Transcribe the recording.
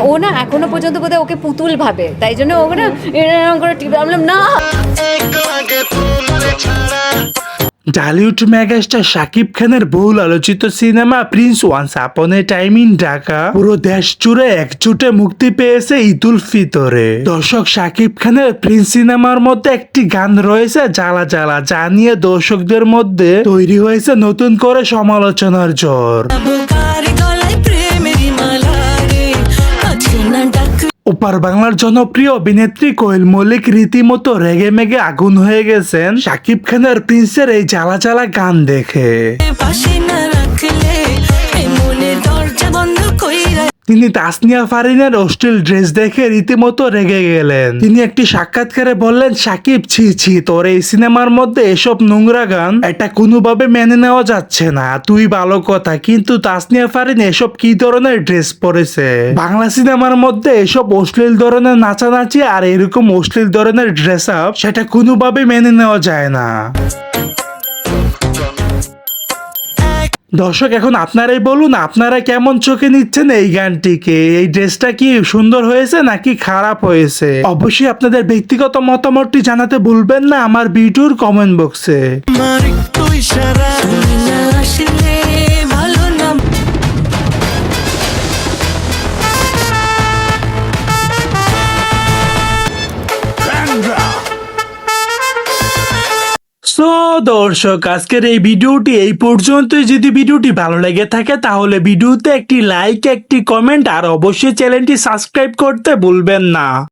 ও না এখনো পর্যন্ত বোধহয় ওকে পুতুল ভাবে, তাই জন্য ও না এরকম করে টিপে, আমি বললাম না। ঢালিউড মেগাস্টার শাকিব খানের বহুল আলোচিত cinema Prince once upon A time in Dhaka পুরো দেশ জুড়ে একজোটে মুক্তি পেয়েছে ঈদ উল ফিতরে। দর্শক, শাকিব খানের প্রিন্স সিনেমার মধ্যে একটি গান রয়েছে জ্বালা জ্বালা, যা নিয়ে দর্শকদের মধ্যে তৈরি হয়েছে নতুন করে সমালোচনার ঝড়। ওপার বাংলার জনপ্রিয় অভিনেত্রী কোয়েল মল্লিক রীতিমতো রেগে মেগে আগুন হয়ে গেছেন শাকিব খানের প্রিন্সের এই জ্বালা জ্বালা গান দেখে। তিনি তাসনিয়া ফারিনের অশ্লীল ড্রেস দেখে রীতিমতো রেগে গেলেন। তিনি একটি সাক্ষাৎকারে বললেন, সাকিব ছি ছি, তোর এই সিনেমার মধ্যে এসব নোংরা গান এটা কোনোভাবে মেনে নেওয়া যাচ্ছে না। তুই ভালো কথা, কিন্তু তাসনিয়া ফারিন এসব কি ধরনের ড্রেস পরেছে? বাংলা সিনেমার মধ্যে এসব অশ্লীল ধরনের নাচানাচি আর এরকম অশ্লীল ধরনের ড্রেস আপ সেটা কোনোভাবে মেনে নেওয়া যায় না। দর্শক, এখন আপনারাই বলুন, আপনারা কেমন চোখে নিচ্ছেন এই গানটিকে? এই ড্রেসটা কি সুন্দর হয়েছে নাকি খারাপ হয়েছে? অবশ্যই আপনাদের ব্যক্তিগত মতামতটি জানাতে ভুলবেন না আমার ভিডিওর কমেন্ট বক্সে। দর্শক, আজকের এই ভিডিওটি এই পর্যন্তই। যদি ভিডিওটি ভালো লেগে থাকে তাহলে ভিডিওতে একটি লাইক, একটি কমেন্ট আর অবশ্যই চ্যানেলটি সাবস্ক্রাইব করতে ভুলবেন না।